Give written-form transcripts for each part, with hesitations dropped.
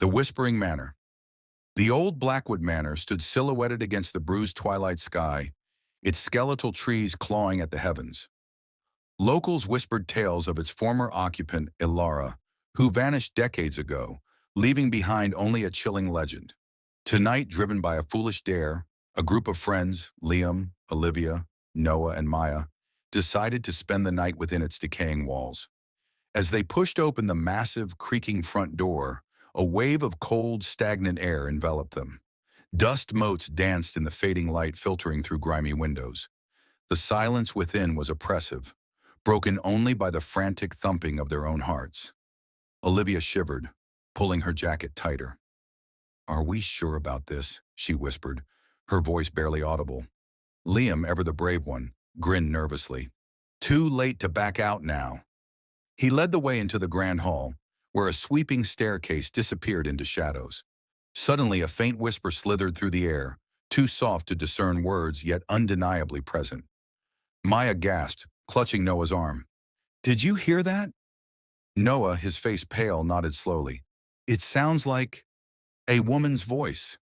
The Whispering Manor. The old Blackwood Manor stood silhouetted against the bruised twilight sky, its skeletal trees clawing at the heavens. Locals whispered tales of its former occupant, Ilara, who vanished decades ago, leaving behind only a chilling legend. Tonight, driven by a foolish dare, a group of friends, Liam, Olivia, Noah, and Maya, decided to spend the night within its decaying walls. As they pushed open the massive, creaking front door, a wave of cold, stagnant air enveloped them. Dust motes danced in the fading light filtering through grimy windows. The silence within was oppressive, broken only by the frantic thumping of their own hearts. Olivia shivered, pulling her jacket tighter. "Are we sure about this?" she whispered, her voice barely audible. Liam, ever the brave one, grinned nervously. "Too late to back out now." He led the way into the grand hall, where a sweeping staircase disappeared into shadows. Suddenly, a faint whisper slithered through the air, too soft to discern words yet undeniably present. Maya gasped, clutching Noah's arm. "Did you hear that?" Noah, his face pale, nodded slowly. "It sounds like a woman's voice."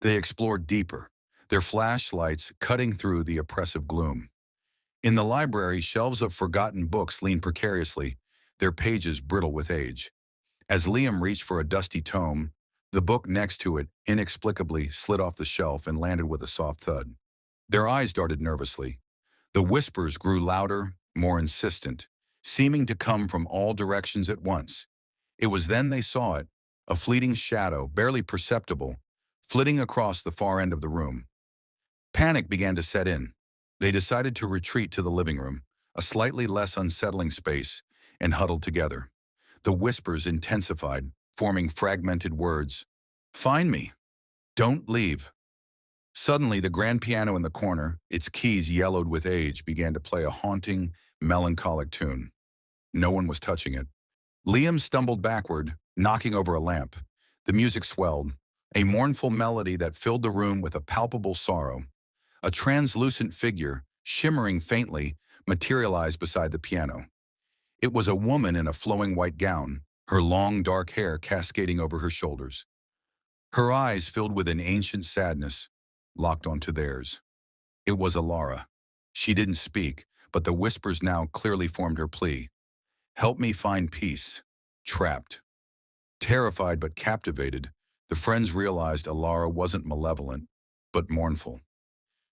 They explored deeper, their flashlights cutting through the oppressive gloom. In the library, shelves of forgotten books leaned precariously, their pages brittle with age. As Liam reached for a dusty tome, the book next to it inexplicably slid off the shelf and landed with a soft thud. Their eyes darted nervously. The whispers grew louder, more insistent, seeming to come from all directions at once. It was then they saw it, a fleeting shadow, barely perceptible, flitting across the far end of the room. Panic began to set in. They decided to retreat to the living room, a slightly less unsettling space, and huddled together. The whispers intensified, forming fragmented words. "Find me. Don't leave." Suddenly, the grand piano in the corner, its keys yellowed with age, began to play a haunting, melancholic tune. No one was touching it. Liam stumbled backward, knocking over a lamp. The music swelled, a mournful melody that filled the room with a palpable sorrow. A translucent figure, shimmering faintly, materialized beside the piano. It was a woman in a flowing white gown, her long dark hair cascading over her shoulders. Her eyes, filled with an ancient sadness, locked onto theirs. It was Alara. She didn't speak, but the whispers now clearly formed her plea. "Help me find peace. Trapped." Terrified but captivated, the friends realized Alara wasn't malevolent, but mournful.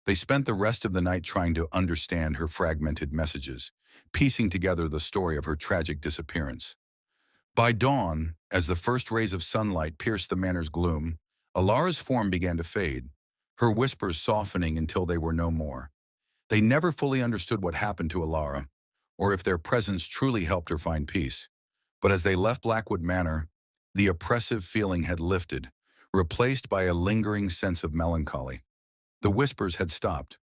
They spent the rest of the night trying to understand her fragmented messages, piecing together the story of her tragic disappearance. By dawn, as the first rays of sunlight pierced the manor's gloom, Alara's form began to fade, her whispers softening until they were no more. They never fully understood what happened to Alara, or if their presence truly helped her find peace. But as they left Blackwood Manor, the oppressive feeling had lifted, replaced by a lingering sense of melancholy. The whispers had stopped.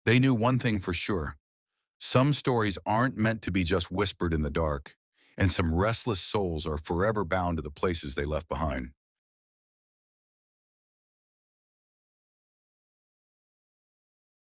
They knew one thing for sure. Some stories aren't meant to be just whispered in the dark, and some restless souls are forever bound to the places they left behind.